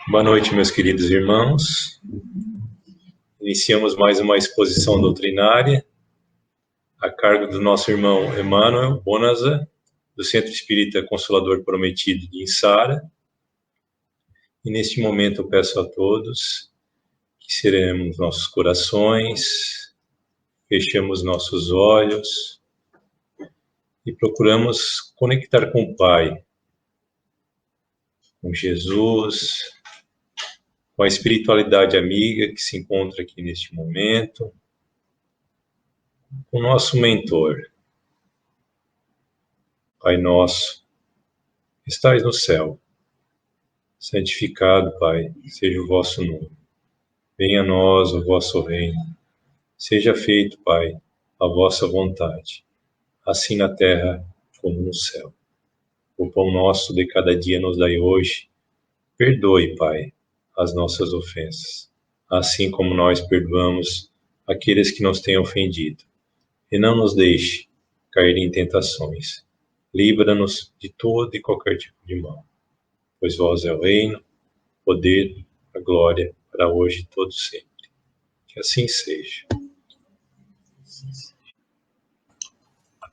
Boa noite, meus queridos irmãos. Iniciamos mais uma exposição doutrinária a cargo do nosso irmão Emmanuel Bonaza, do Centro Espírita Consolador Prometido de Insara. E neste momento eu peço a todos que seremos nossos corações, fechemos nossos olhos e procuramos conectar com o Pai, com Jesus, com a espiritualidade amiga que se encontra aqui neste momento, com o nosso mentor. Pai nosso, que estais no céu, santificado, Pai, seja o vosso nome. Venha a nós o vosso reino. Seja feito, Pai, a vossa vontade, assim na terra como no céu. O pão nosso de cada dia nos dai hoje. Perdoe, Pai, as nossas ofensas, assim como nós perdoamos aqueles que nos têm ofendido. E não nos deixe cair em tentações. Livra-nos de todo e qualquer tipo de mal. Pois vós é o reino, o poder, a glória, para hoje e todo sempre. Que assim seja. A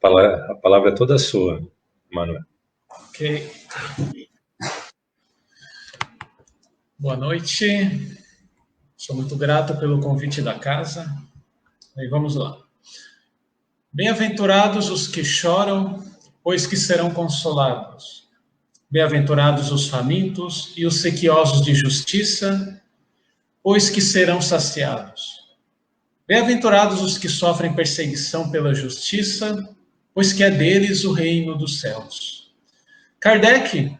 palavra é toda sua, Manuel. Ok. Boa noite. Sou muito grato pelo convite da casa. E vamos lá. Bem-aventurados os que choram, pois que serão consolados. Bem-aventurados os famintos e os sequiosos de justiça, pois que serão saciados. Bem-aventurados os que sofrem perseguição pela justiça, pois que é deles o reino dos céus. Kardec,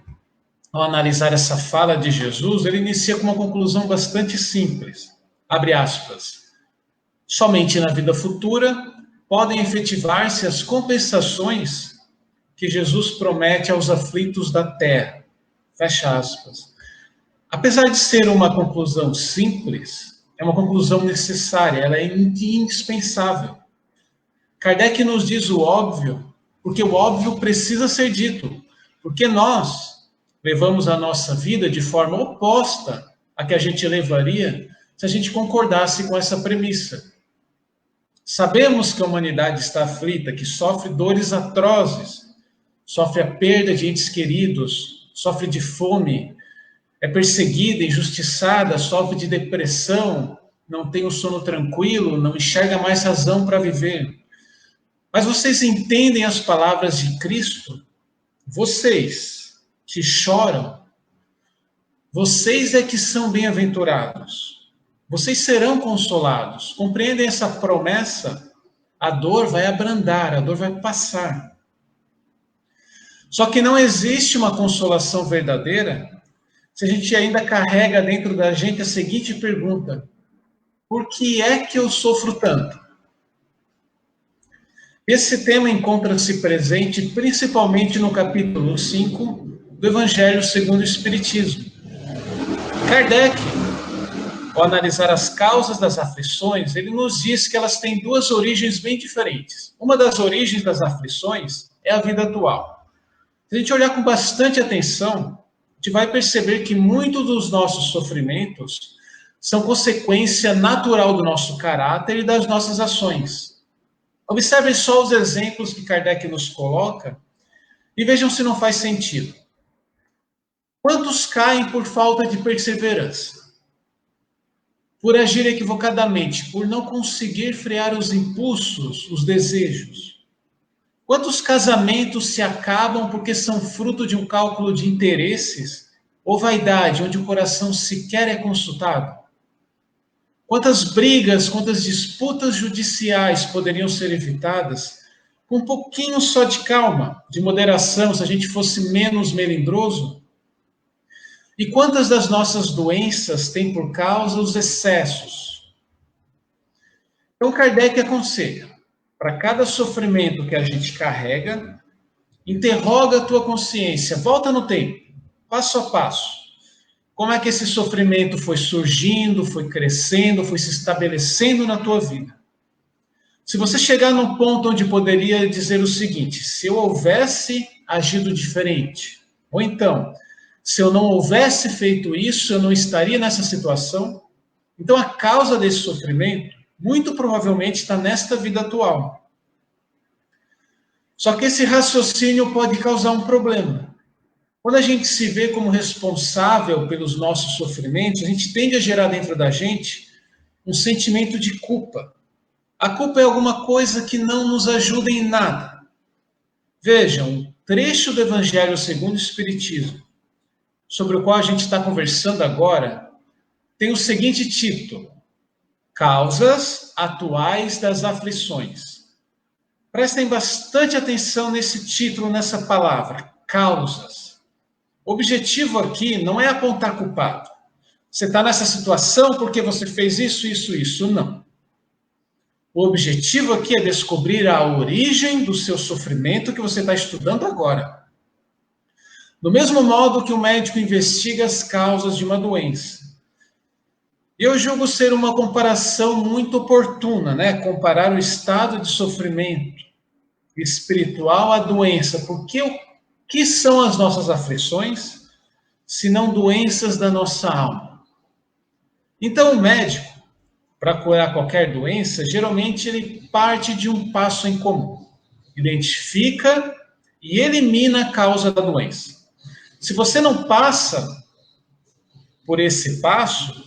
ao analisar essa fala de Jesus, ele inicia com uma conclusão bastante simples. Abre aspas. Somente na vida futura podem efetivar-se as compensações que Jesus promete aos aflitos da terra. Fecha aspas. Apesar de ser uma conclusão simples, é uma conclusão necessária, ela é indispensável. Kardec nos diz o óbvio, porque o óbvio precisa ser dito, porque nós levamos a nossa vida de forma oposta à que a gente levaria se a gente concordasse com essa premissa. Sabemos que a humanidade está aflita, que sofre dores atrozes, sofre a perda de entes queridos, sofre de fome, é perseguida, injustiçada, sofre de depressão, não tem o sono tranquilo, não enxerga mais razão para viver. Mas vocês entendem as palavras de Cristo? Vocês que choram, vocês é que são bem-aventurados. Vocês serão consolados. Compreendem essa promessa? A dor vai abrandar, a dor vai passar. Só que não existe uma consolação verdadeira se a gente ainda carrega dentro da gente a seguinte pergunta: por que é que eu sofro tanto? Esse tema encontra-se presente principalmente no capítulo 5 do Evangelho segundo o Espiritismo. Kardec, ao analisar as causas das aflições, ele nos diz que elas têm duas origens bem diferentes. Uma das origens das aflições é a vida atual. Se a gente olhar com bastante atenção, a gente vai perceber que muitos dos nossos sofrimentos são consequência natural do nosso caráter e das nossas ações. Observem só os exemplos que Kardec nos coloca e vejam se não faz sentido. Quantos caem por falta de perseverança? Por agir equivocadamente, por não conseguir frear os impulsos, os desejos? Quantos casamentos se acabam porque são fruto de um cálculo de interesses ou vaidade, onde o coração sequer é consultado? Quantas brigas, quantas disputas judiciais poderiam ser evitadas com um pouquinho só de calma, de moderação, se a gente fosse menos melindroso? E quantas das nossas doenças têm por causa os excessos? Então Kardec aconselha, para cada sofrimento que a gente carrega, interroga a tua consciência, volta no tempo, passo a passo. Como é que esse sofrimento foi surgindo, foi crescendo, foi se estabelecendo na tua vida? Se você chegar num ponto onde poderia dizer o seguinte: se eu houvesse agido diferente, ou então, Se eu não houvesse feito isso, eu não estaria nessa situação. Então, a causa desse sofrimento, muito provavelmente, está nesta vida atual. Só que esse raciocínio pode causar um problema. Quando a gente se vê como responsável pelos nossos sofrimentos, a gente tende a gerar dentro da gente um sentimento de culpa. A culpa é alguma coisa que não nos ajuda em nada. Vejam, um trecho do Evangelho segundo o Espiritismo, sobre o qual a gente está conversando agora, tem o seguinte título: Causas atuais das aflições. Prestem bastante atenção nesse título, nessa palavra, causas. O objetivo aqui não é apontar culpado. Você está nessa situação porque você fez isso, isso, isso. Não. O objetivo aqui é descobrir a origem do seu sofrimento que você está estudando agora. Do mesmo modo que o médico investiga as causas de uma doença. Eu julgo ser uma comparação muito oportuna, né? Comparar o estado de sofrimento espiritual à doença. Porque o que são as nossas aflições, se não doenças da nossa alma? Então, o médico, para curar qualquer doença, geralmente ele parte de um passo em comum. Identifica e elimina a causa da doença. Se você não passa por esse passo,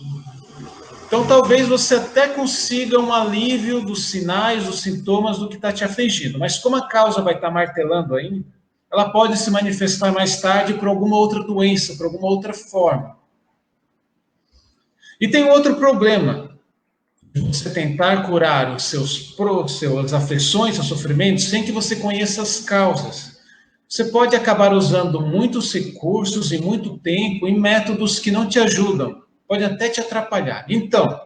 então talvez você até consiga um alívio dos sinais, dos sintomas do que está te afligindo. Mas como a causa vai estar martelando ainda, ela pode se manifestar mais tarde por alguma outra doença, por alguma outra forma. E tem outro problema. Você tentar curar os suas aflições, seus sofrimentos, sem que você conheça as causas. Você pode acabar usando muitos recursos e muito tempo em métodos que não te ajudam. Pode até te atrapalhar. Então,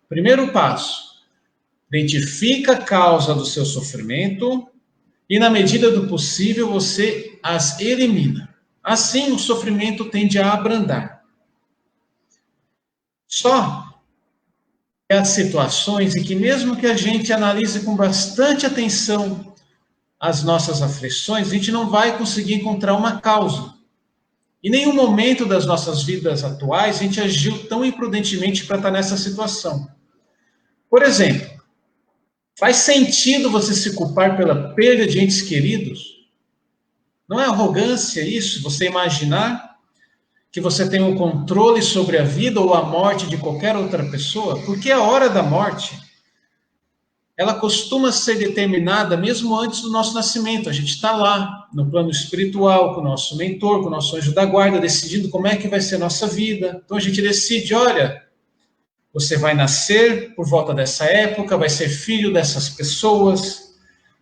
primeiro passo, identifica a causa do seu sofrimento e, na medida do possível, você as elimina. Assim, o sofrimento tende a abrandar. Só que há situações em que, mesmo que a gente analise com bastante atenção as nossas aflições, a gente não vai conseguir encontrar uma causa. Em nenhum momento das nossas vidas atuais a gente agiu tão imprudentemente para estar nessa situação. Por exemplo, faz sentido você se culpar pela perda de entes queridos? Não é arrogância isso, você imaginar que você tem o controle sobre a vida ou a morte de qualquer outra pessoa? Porque a hora da morte, ela costuma ser determinada mesmo antes do nosso nascimento. A gente está lá, no plano espiritual, com o nosso mentor, com o nosso anjo da guarda, decidindo como é que vai ser a nossa vida. Então a gente decide, olha, você vai nascer por volta dessa época, vai ser filho dessas pessoas,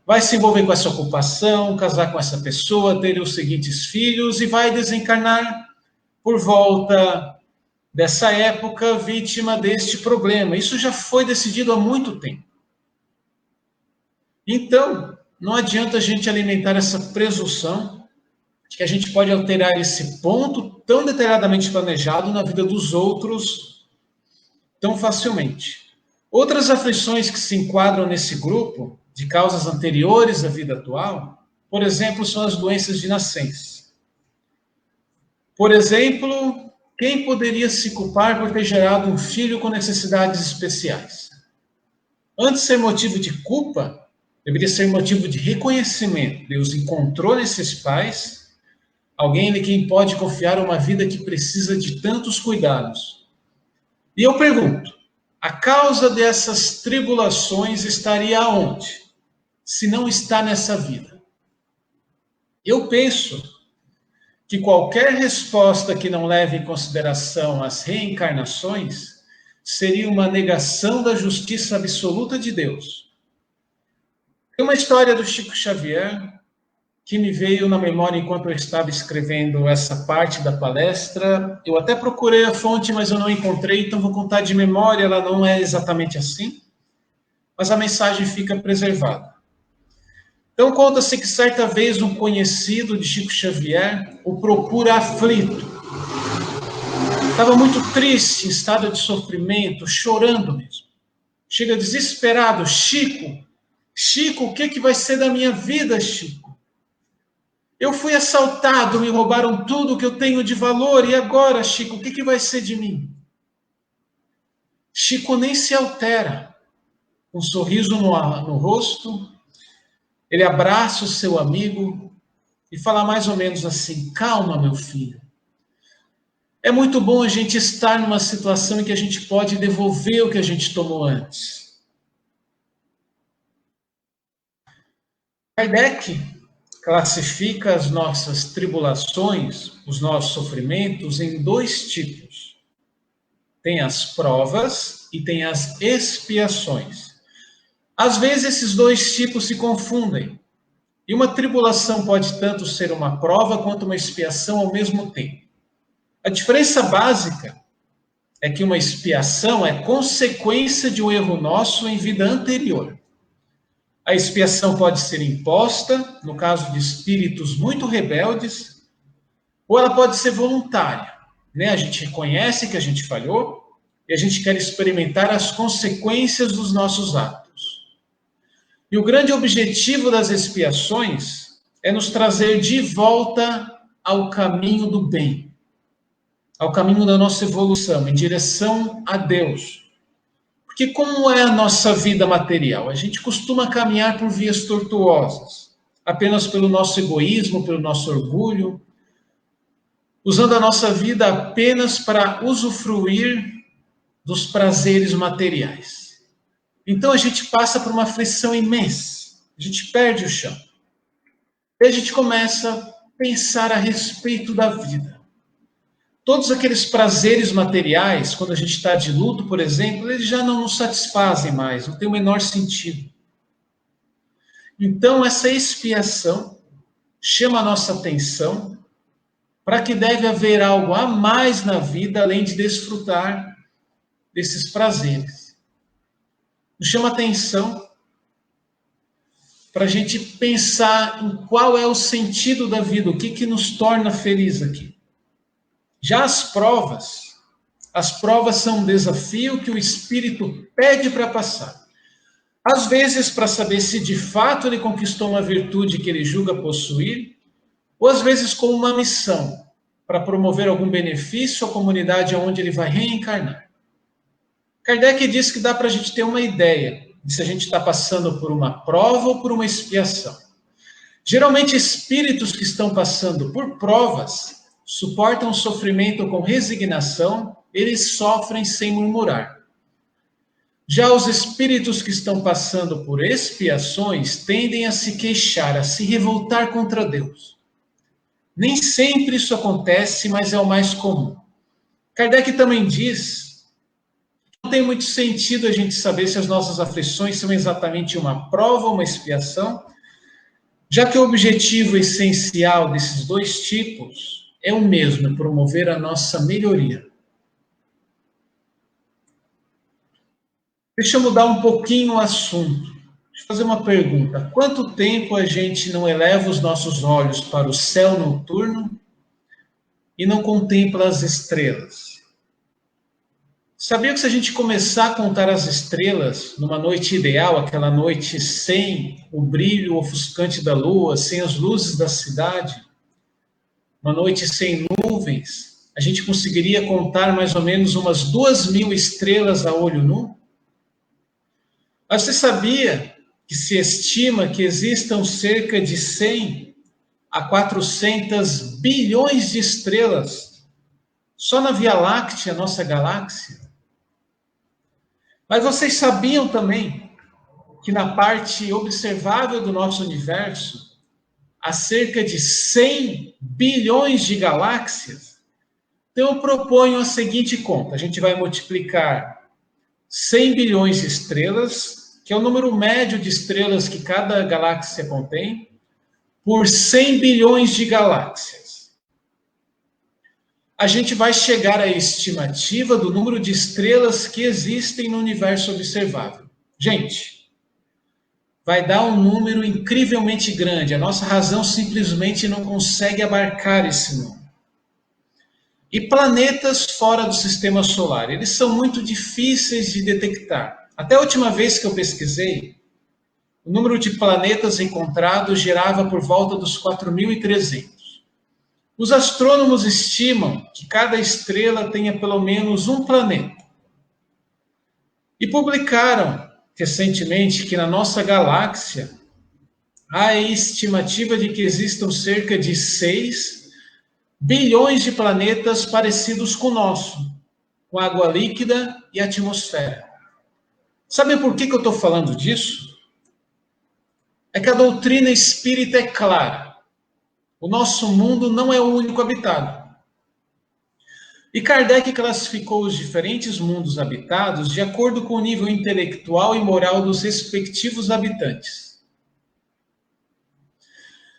vai se envolver com essa ocupação, casar com essa pessoa, ter os seguintes filhos e vai desencarnar por volta dessa época, vítima deste problema. Isso já foi decidido há muito tempo. Então, não adianta a gente alimentar essa presunção de que a gente pode alterar esse ponto tão detalhadamente planejado na vida dos outros tão facilmente. Outras aflições que se enquadram nesse grupo de causas anteriores à vida atual, por exemplo, são as doenças de nascença. Por exemplo, quem poderia se culpar por ter gerado um filho com necessidades especiais? Antes de ser motivo de culpa, deveria ser motivo de reconhecimento. Deus encontrou nesses pais alguém em quem pode confiar uma vida que precisa de tantos cuidados. E eu pergunto, a causa dessas tribulações estaria aonde? Se não está nessa vida. Eu penso que qualquer resposta que não leve em consideração as reencarnações seria uma negação da justiça absoluta de Deus. Tem uma história do Chico Xavier que me veio na memória enquanto eu estava escrevendo essa parte da palestra. Eu até procurei a fonte, mas eu não encontrei, então vou contar de memória, ela não é exatamente assim, mas a mensagem fica preservada. Então, conta-se que certa vez um conhecido de Chico Xavier o procura aflito. Estava muito triste, em estado de sofrimento, chorando mesmo. Chega desesperado, Chico, o que vai ser da minha vida, Chico? Eu fui assaltado, me roubaram tudo que eu tenho de valor, e agora, Chico, o que vai ser de mim? Chico nem se altera, com um sorriso no rosto, ele abraça o seu amigo e fala mais ou menos assim: calma, meu filho. É muito bom a gente estar numa situação em que a gente pode devolver o que a gente tomou antes. Kardec classifica as nossas tribulações, os nossos sofrimentos, em dois tipos. Tem as provas e tem as expiações. Às vezes esses dois tipos se confundem. E uma tribulação pode tanto ser uma prova quanto uma expiação ao mesmo tempo. A diferença básica é que uma expiação é consequência de um erro nosso em vida anterior. A expiação pode ser imposta, no caso de espíritos muito rebeldes, ou ela pode ser voluntária. A gente reconhece que a gente falhou e a gente quer experimentar as consequências dos nossos atos. E o grande objetivo das expiações é nos trazer de volta ao caminho do bem, ao caminho da nossa evolução, em direção a Deus. Porque como é a nossa vida material? A gente costuma caminhar por vias tortuosas, apenas pelo nosso egoísmo, pelo nosso orgulho, usando a nossa vida apenas para usufruir dos prazeres materiais. Então a gente passa por uma aflição imensa, a gente perde o chão. E a gente começa a pensar a respeito da vida. Todos aqueles prazeres materiais, quando a gente está de luto, por exemplo, eles já não nos satisfazem mais, não tem o menor sentido. Então, essa expiação chama a nossa atenção para que deve haver algo a mais na vida, além de desfrutar desses prazeres. Nos chama a atenção para a gente pensar em qual é o sentido da vida, o que nos torna feliz aqui. Já as provas são um desafio que o Espírito pede para passar. Às vezes para saber se de fato ele conquistou uma virtude que ele julga possuir, ou às vezes como uma missão, para promover algum benefício à comunidade onde ele vai reencarnar. Kardec diz que dá para a gente ter uma ideia de se a gente está passando por uma prova ou por uma expiação. Geralmente espíritos que estão passando por provas suportam o sofrimento com resignação, eles sofrem sem murmurar. Já os espíritos que estão passando por expiações tendem a se queixar, a se revoltar contra Deus. Nem sempre isso acontece, mas é o mais comum. Kardec também diz que não tem muito sentido a gente saber se as nossas aflições são exatamente uma prova ou uma expiação, já que o objetivo essencial desses dois tipos é o mesmo, promover a nossa melhoria. Deixa eu mudar um pouquinho o assunto. Deixa eu fazer uma pergunta. Quanto tempo a gente não eleva os nossos olhos para o céu noturno e não contempla as estrelas? Sabia que se a gente começar a contar as estrelas numa noite ideal, aquela noite sem o brilho ofuscante da lua, sem as luzes da cidade, uma noite sem nuvens, a gente conseguiria contar mais ou menos umas 2.000 estrelas a olho nu? Mas você sabia que se estima que existam cerca de 100 a 400 bilhões de estrelas só na Via Láctea, nossa galáxia? Mas vocês sabiam também que na parte observável do nosso universo há cerca de 100 bilhões de galáxias? Então eu proponho a seguinte conta: a gente vai multiplicar 100 bilhões de estrelas, que é o número médio de estrelas que cada galáxia contém, por 100 bilhões de galáxias. A gente vai chegar à estimativa do número de estrelas que existem no universo observável. Gente, vai dar um número incrivelmente grande. A nossa razão simplesmente não consegue abarcar esse número. E planetas fora do sistema solar, eles são muito difíceis de detectar. Até a última vez que eu pesquisei, o número de planetas encontrados girava por volta dos 4.300. Os astrônomos estimam que cada estrela tenha pelo menos um planeta. E publicaram recentemente que na nossa galáxia há a estimativa de que existam cerca de 6 bilhões de planetas parecidos com o nosso, com água líquida e atmosfera. Sabe por que eu estou falando disso? É que a doutrina espírita é clara. O nosso mundo não é o único habitado. E Kardec classificou os diferentes mundos habitados de acordo com o nível intelectual e moral dos respectivos habitantes.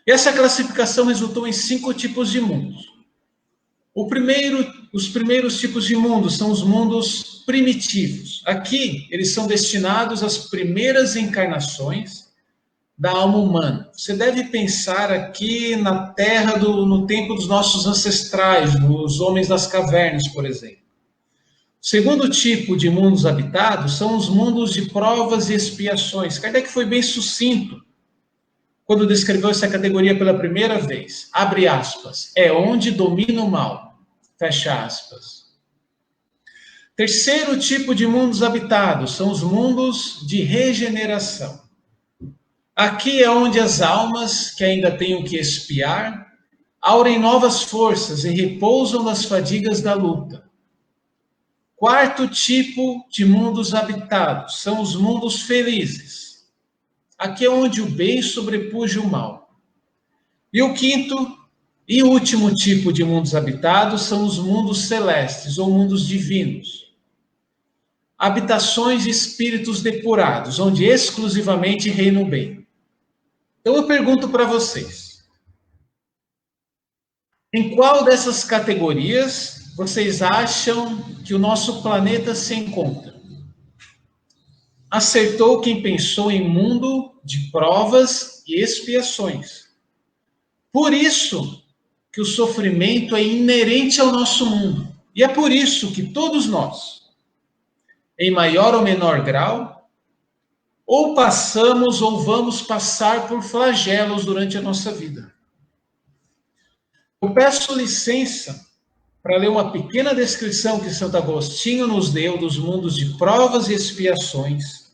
E essa classificação resultou em 5 tipos de mundos. Os primeiros tipos de mundos são os mundos primitivos. Aqui, eles são destinados às primeiras encarnações da alma humana. Você deve pensar aqui na Terra no tempo dos nossos ancestrais, nos homens das cavernas, por exemplo. O segundo tipo de mundos habitados são os mundos de provas e expiações. Kardec foi bem sucinto quando descreveu essa categoria pela primeira vez. Abre aspas. É onde domina o mal. Fecha aspas. Terceiro tipo de mundos habitados são os mundos de regeneração. Aqui é onde as almas que ainda têm o que expiar aurem novas forças e repousam das fadigas da luta. Quarto tipo de mundos habitados são os mundos felizes. Aqui é onde o bem sobrepuja o mal. E o quinto e último tipo de mundos habitados são os mundos celestes ou mundos divinos. Habitações de espíritos depurados, onde exclusivamente reina o bem. Então eu pergunto para vocês, em qual dessas categorias vocês acham que o nosso planeta se encontra? Acertou quem pensou em mundo de provas e expiações. Por isso que o sofrimento é inerente ao nosso mundo. E é por isso que todos nós, em maior ou menor grau, ou passamos ou vamos passar por flagelos durante a nossa vida. Eu peço licença para ler uma pequena descrição que Santo Agostinho nos deu dos mundos de provas e expiações.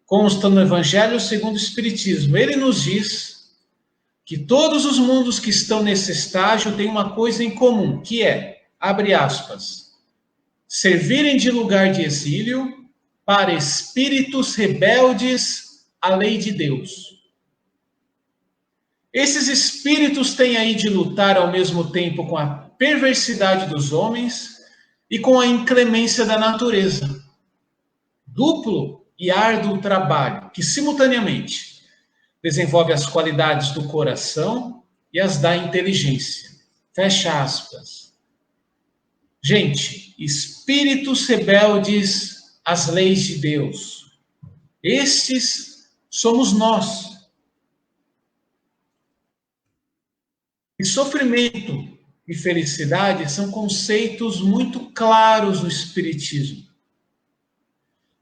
Consta no Evangelho segundo o Espiritismo. Ele nos diz que todos os mundos que estão nesse estágio têm uma coisa em comum, que é, abre aspas, servirem de lugar de exílio para espíritos rebeldes à lei de Deus. Esses espíritos têm aí de lutar ao mesmo tempo com a perversidade dos homens e com a inclemência da natureza. Duplo e árduo trabalho que, simultaneamente, desenvolve as qualidades do coração e as da inteligência. Fecha aspas. Gente, espíritos rebeldes às leis de Deus. Estes somos nós. E sofrimento e felicidade são conceitos muito claros no Espiritismo.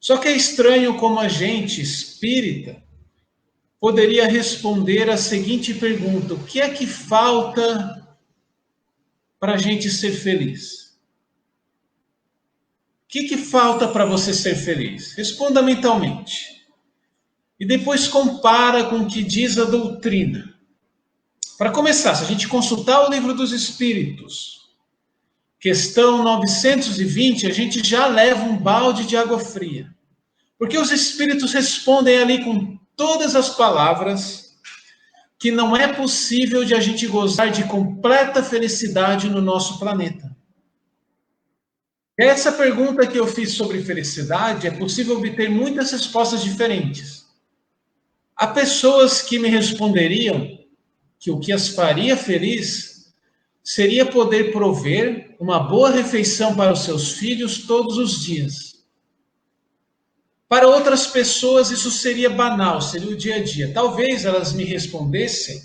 Só que é estranho como a gente, espírita, poderia responder a seguinte pergunta: o que é que falta para a gente ser feliz? O que falta para você ser feliz? Responda mentalmente. E depois compara com o que diz a doutrina. Para começar, se a gente consultar o Livro dos Espíritos, questão 920, a gente já leva um balde de água fria. Porque os Espíritos respondem ali com todas as palavras que não é possível de a gente gozar de completa felicidade no nosso planeta. Essa pergunta que eu fiz sobre felicidade, é possível obter muitas respostas diferentes. Há pessoas que me responderiam que o que as faria feliz seria poder prover uma boa refeição para os seus filhos todos os dias. Para outras pessoas isso seria banal, seria o dia a dia. Talvez elas me respondessem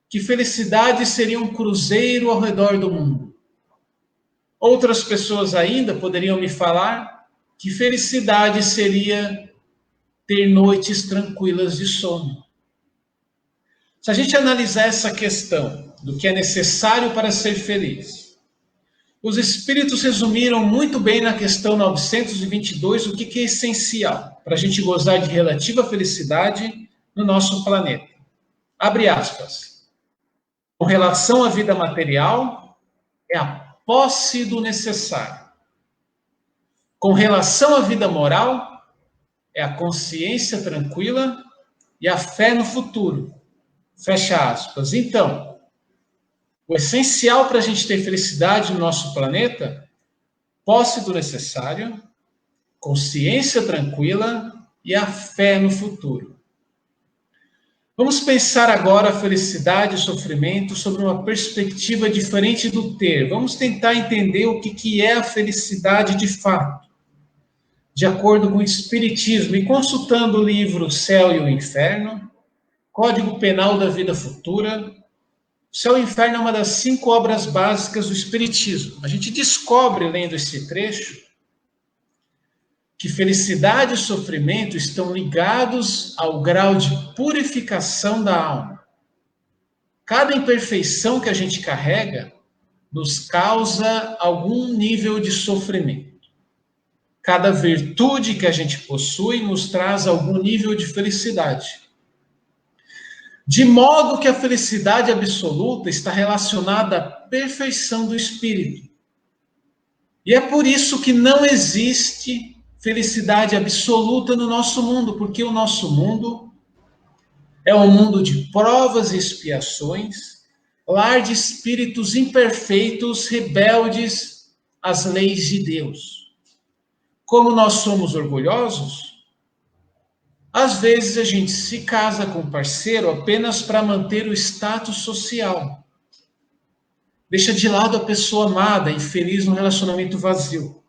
que felicidade seria um cruzeiro ao redor do mundo. Outras pessoas ainda poderiam me falar que felicidade seria ter noites tranquilas de sono. Se a gente analisar essa questão do que é necessário para ser feliz, os espíritos resumiram muito bem na questão 922 o que é essencial para a gente gozar de relativa felicidade no nosso planeta. Abre aspas. Com relação à vida material, é a posse do necessário. Com relação à vida moral, é a consciência tranquila e a fé no futuro. Fecha aspas. Então, o essencial para a gente ter felicidade no nosso planeta, posse do necessário, consciência tranquila e a fé no futuro. Vamos pensar agora a felicidade e o sofrimento sobre uma perspectiva diferente do ter. Vamos tentar entender o que é a felicidade de fato, de acordo com o Espiritismo, e consultando o livro Céu e o Inferno, Código Penal da Vida Futura. O Céu e o Inferno é uma das 5 obras básicas do Espiritismo. A gente descobre, lendo esse trecho, que felicidade e sofrimento estão ligados ao grau de purificação da alma. Cada imperfeição que a gente carrega nos causa algum nível de sofrimento. Cada virtude que a gente possui nos traz algum nível de felicidade. De modo que a felicidade absoluta está relacionada à perfeição do espírito. E é por isso que não existe felicidade absoluta no nosso mundo, porque o nosso mundo é um mundo de provas e expiações, lar de espíritos imperfeitos, rebeldes às leis de Deus. Como nós somos orgulhosos, às vezes a gente se casa com um parceiro apenas para manter o status social. Deixa de lado a pessoa amada, infeliz no relacionamento vazio.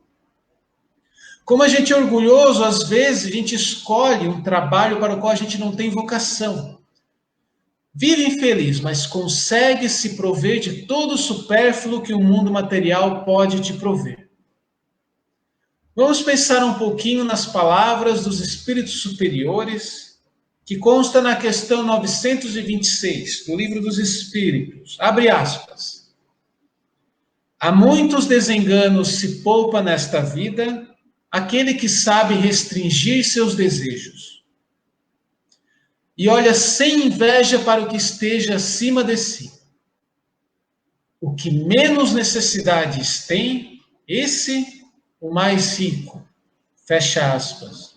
Como a gente é orgulhoso, às vezes a gente escolhe um trabalho para o qual a gente não tem vocação. Vive infeliz, mas consegue se prover de todo o supérfluo que o mundo material pode te prover. Vamos pensar um pouquinho nas palavras dos espíritos superiores, que consta na questão 926 do Livro dos Espíritos. Abre aspas. Há muitos desenganos se poupa nesta vida aquele que sabe restringir seus desejos e olha sem inveja para o que esteja acima de si. O que menos necessidades tem, esse o mais rico. Fecha aspas.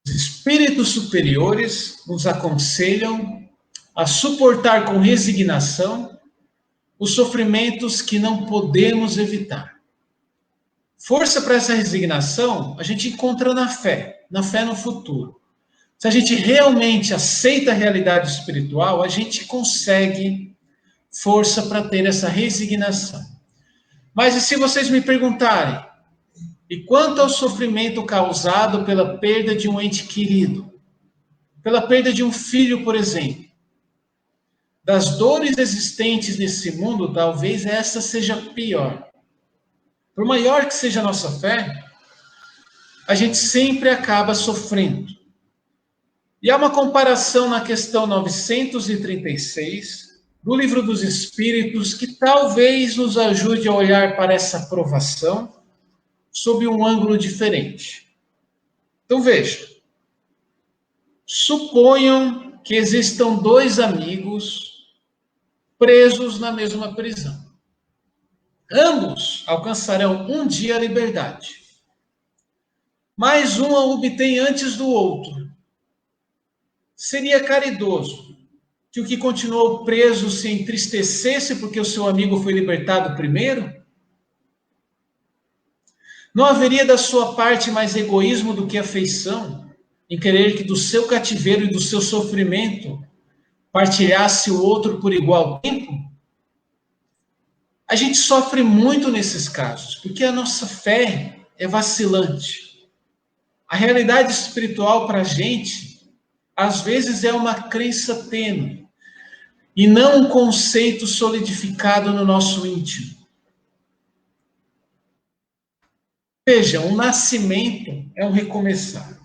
Os espíritos superiores nos aconselham a suportar com resignação os sofrimentos que não podemos evitar. Força para essa resignação a gente encontra na fé no futuro. Se a gente realmente aceita a realidade espiritual, a gente consegue força para ter essa resignação. Mas e se vocês me perguntarem, e quanto ao sofrimento causado pela perda de um ente querido, pela perda de um filho, por exemplo, das dores existentes nesse mundo, talvez essa seja pior. Por maior que seja a nossa fé, a gente sempre acaba sofrendo. E há uma comparação na questão 936 do Livro dos Espíritos que talvez nos ajude a olhar para essa provação sob um ângulo diferente. Então veja, suponham que existam 2 amigos presos na mesma prisão. Ambos alcançarão um dia a liberdade. Mas um a obtém antes do outro. Seria caridoso que o que continuou preso se entristecesse porque o seu amigo foi libertado primeiro? Não haveria da sua parte mais egoísmo do que afeição em querer que do seu cativeiro e do seu sofrimento partilhasse o outro por igual tempo? A gente sofre muito nesses casos, porque a nossa fé é vacilante. A realidade espiritual para a gente, às vezes, é uma crença tênue, e não um conceito solidificado no nosso íntimo. Veja, o nascimento é um recomeçar.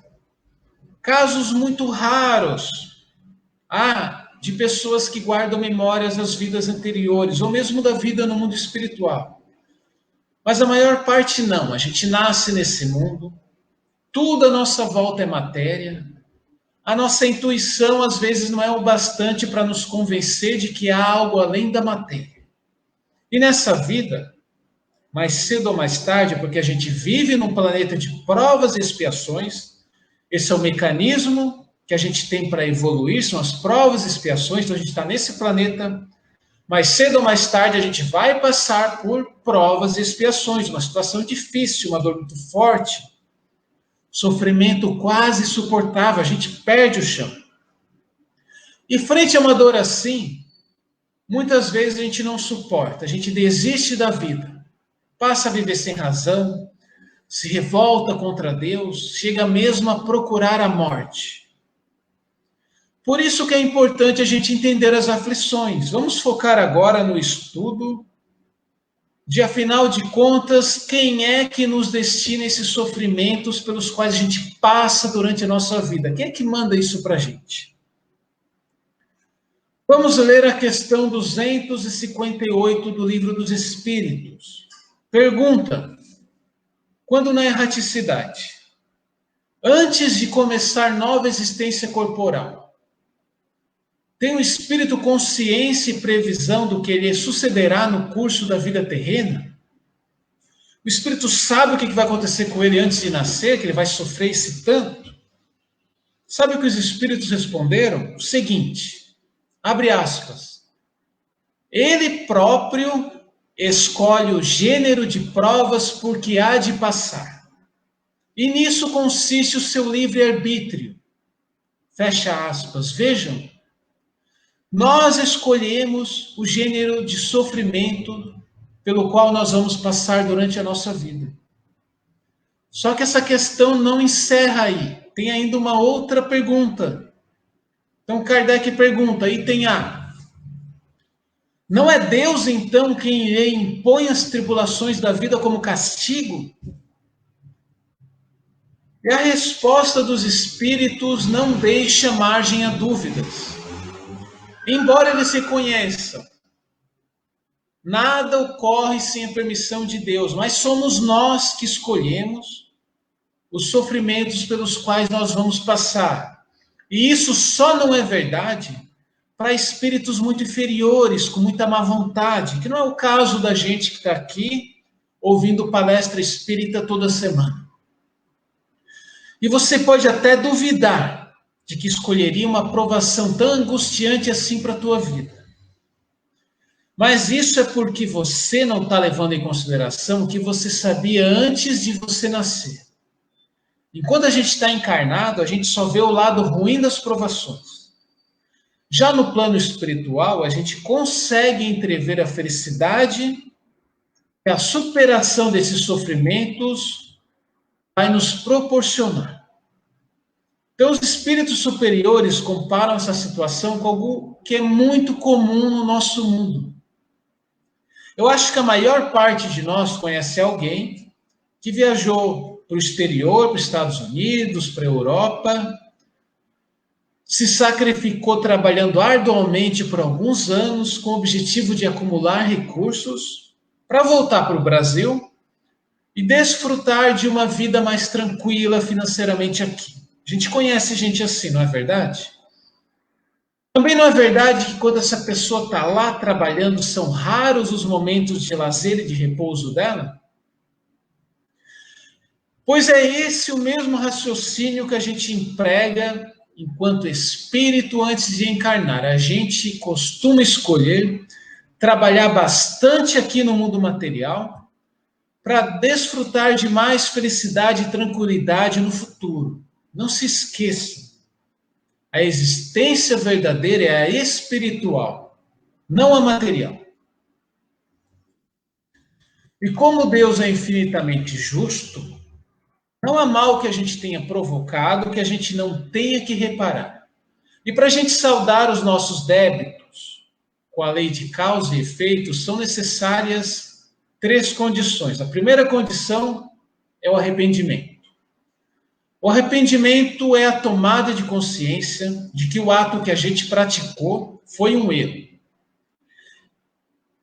Casos muito raros de pessoas que guardam memórias das vidas anteriores, ou mesmo da vida no mundo espiritual. Mas a maior parte não. A gente nasce nesse mundo, tudo à nossa volta é matéria. A nossa intuição, às vezes, não é o bastante para nos convencer de que há algo além da matéria. E nessa vida, mais cedo ou mais tarde, porque a gente vive num planeta de provas e expiações, esse é o mecanismo que a gente tem para evoluir, são as provas e expiações, então a gente está nesse planeta, mais cedo ou mais tarde a gente vai passar por provas e expiações, uma situação difícil, uma dor muito forte, sofrimento quase insuportável, a gente perde o chão. E frente a uma dor assim, muitas vezes a gente não suporta, a gente desiste da vida, passa a viver sem razão, se revolta contra Deus, chega mesmo a procurar a morte. Por isso que é importante a gente entender as aflições. Vamos focar agora no estudo de, afinal de contas, quem é que nos destina esses sofrimentos pelos quais a gente passa durante a nossa vida? Quem é que manda isso para a gente? Vamos ler a questão 258 do Livro dos Espíritos. Pergunta: quando na erraticidade, antes de começar nova existência corporal, tem o espírito consciência e previsão do que lhe sucederá no curso da vida terrena? O espírito sabe o que vai acontecer com ele antes de nascer, que ele vai sofrer esse tanto? Sabe o que os espíritos responderam? O seguinte, abre aspas, ele próprio escolhe o gênero de provas por que há de passar. E nisso consiste o seu livre-arbítrio. Fecha aspas. Vejam, nós escolhemos o gênero de sofrimento pelo qual nós vamos passar durante a nossa vida. Só que essa questão não encerra aí. Tem ainda uma outra pergunta. Então Kardec pergunta, item A. Não é Deus, então, quem lhe impõe as tribulações da vida como castigo? E a resposta dos espíritos não deixa margem a dúvidas. Embora eles reconheçam, nada ocorre sem a permissão de Deus, mas somos nós que escolhemos os sofrimentos pelos quais nós vamos passar. E isso só não é verdade para espíritos muito inferiores, com muita má vontade, que não é o caso da gente que está aqui ouvindo palestra espírita toda semana. E você pode até duvidar de que escolheria uma provação tão angustiante assim para a tua vida. Mas isso é porque você não está levando em consideração o que você sabia antes de você nascer. Enquanto a gente está encarnado, a gente só vê o lado ruim das provações. Já no plano espiritual, a gente consegue entrever a felicidade e a superação desses sofrimentos vai nos proporcionar. Então, os espíritos superiores comparam essa situação com algo que é muito comum no nosso mundo. Eu acho que a maior parte de nós conhece alguém que viajou para o exterior, para os Estados Unidos, para a Europa, se sacrificou trabalhando arduamente por alguns anos com o objetivo de acumular recursos para voltar para o Brasil e desfrutar de uma vida mais tranquila financeiramente aqui. A gente conhece gente assim, não é verdade? Também não é verdade que quando essa pessoa está lá trabalhando, são raros os momentos de lazer e de repouso dela? Pois é esse o mesmo raciocínio que a gente emprega enquanto espírito antes de encarnar. A gente costuma escolher trabalhar bastante aqui no mundo material para desfrutar de mais felicidade e tranquilidade no futuro. Não se esqueça, a existência verdadeira é a espiritual, não a material. E como Deus é infinitamente justo, não há mal que a gente tenha provocado que a gente não tenha que reparar. E para a gente saldar os nossos débitos com a lei de causa e efeito, são necessárias 3 condições. A primeira condição é o arrependimento. O arrependimento é a tomada de consciência de que o ato que a gente praticou foi um erro.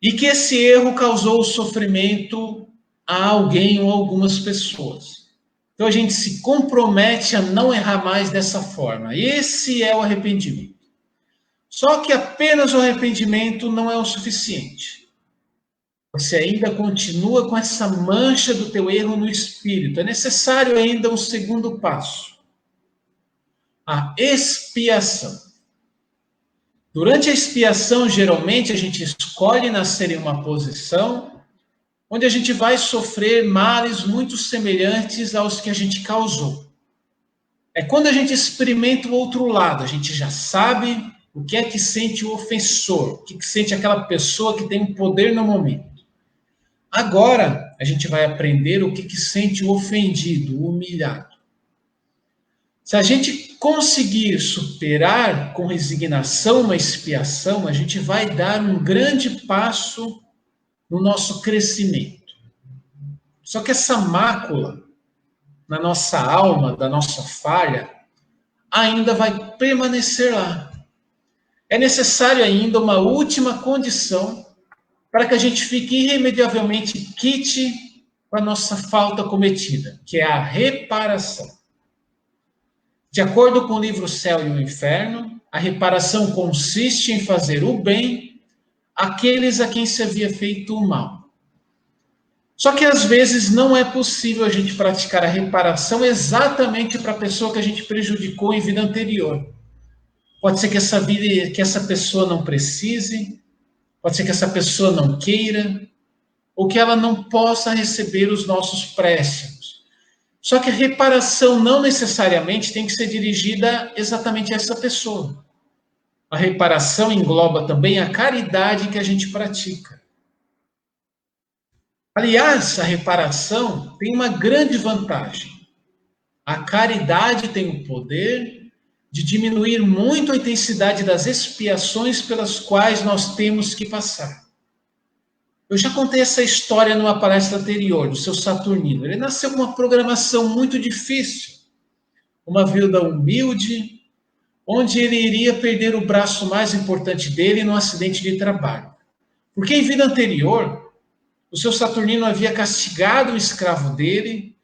E que esse erro causou sofrimento a alguém ou algumas pessoas. Então a gente se compromete a não errar mais dessa forma. Esse é o arrependimento. Só que apenas o arrependimento não é o suficiente. Você ainda continua com essa mancha do teu erro no espírito. É necessário ainda um segundo passo. A expiação. Durante a expiação, geralmente a gente escolhe nascer em uma posição onde a gente vai sofrer males muito semelhantes aos que a gente causou. É quando a gente experimenta o outro lado, a gente já sabe o que é que sente o ofensor, o que sente aquela pessoa que tem um poder no momento. Agora, a gente vai aprender o que sente o ofendido, o humilhado. Se a gente conseguir superar com resignação uma expiação, a gente vai dar um grande passo no nosso crescimento. Só que essa mácula na nossa alma, da nossa falha, ainda vai permanecer lá. É necessário ainda uma última condição para que a gente fique irremediavelmente quite com a nossa falta cometida, que é a reparação. De acordo com o livro Céu e o Inferno, a reparação consiste em fazer o bem àqueles a quem se havia feito o mal. Só que às vezes não é possível a gente praticar a reparação exatamente para a pessoa que a gente prejudicou em vida anterior. Pode ser que essa pessoa não precise, pode ser que essa pessoa não queira, ou que ela não possa receber os nossos préstimos. Só que a reparação não necessariamente tem que ser dirigida exatamente a essa pessoa. A reparação engloba também a caridade que a gente pratica. Aliás, a reparação tem uma grande vantagem. A caridade tem o poder de diminuir muito a intensidade das expiações pelas quais nós temos que passar. Eu já contei essa história numa palestra anterior, do seu Saturnino. Ele nasceu com uma programação muito difícil. Uma vida humilde, onde ele iria perder o braço mais importante dele num acidente de trabalho. Porque em vida anterior, o seu Saturnino havia castigado o escravo dele,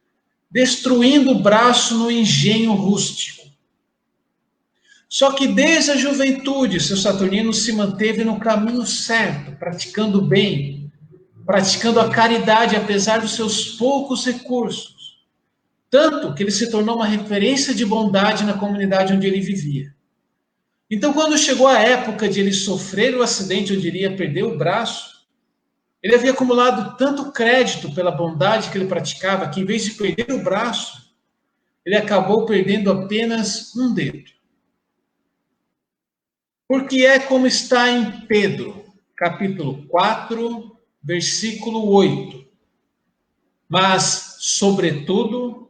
destruindo o braço no engenho rústico. Só que desde a juventude, seu Saturnino se manteve no caminho certo, praticando o bem, praticando a caridade, apesar dos seus poucos recursos. Tanto que ele se tornou uma referência de bondade na comunidade onde ele vivia. Então, quando chegou a época de ele sofrer o acidente onde iria perder o braço, ele havia acumulado tanto crédito pela bondade que ele praticava, que em vez de perder o braço, ele acabou perdendo apenas um dedo. Porque é como está em Pedro, capítulo 4, versículo 8. Mas, sobretudo,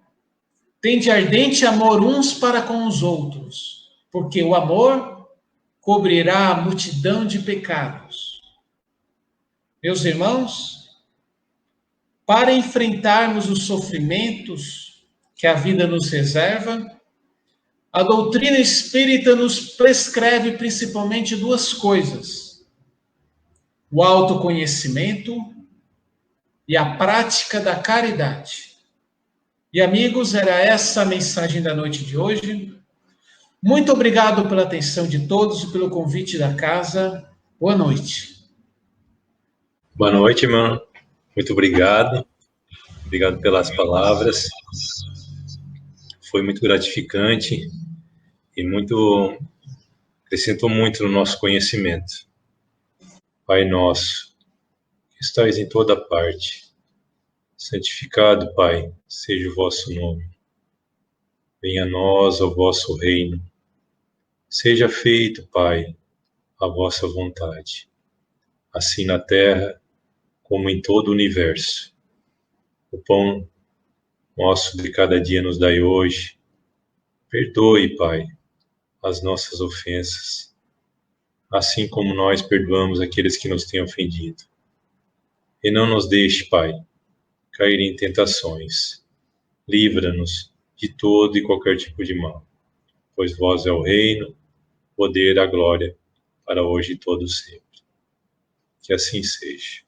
tende ardente amor uns para com os outros, porque o amor cobrirá a multidão de pecados. Meus irmãos, para enfrentarmos os sofrimentos que a vida nos reserva, a doutrina espírita nos prescreve principalmente duas coisas: o autoconhecimento e a prática da caridade. E amigos, era essa a mensagem da noite de hoje. Muito obrigado pela atenção de todos e pelo convite da casa. Boa noite. Boa noite, irmão. Muito obrigado. Obrigado pelas palavras. Foi muito gratificante e acrescentou muito no nosso conhecimento. Pai nosso, que estais em toda parte, santificado, Pai, seja o vosso nome. Venha a nós o vosso reino. Seja feito, Pai, a vossa vontade, assim na terra como em todo o universo. O pão nosso de cada dia nos dai hoje. Perdoe, Pai, as nossas ofensas, assim como nós perdoamos aqueles que nos têm ofendido. E não nos deixe, Pai, cair em tentações, livra-nos de todo e qualquer tipo de mal, pois vós é o reino, o poder, a glória, para hoje e todo sempre. Que assim seja.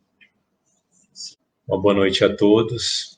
Uma boa noite a todos.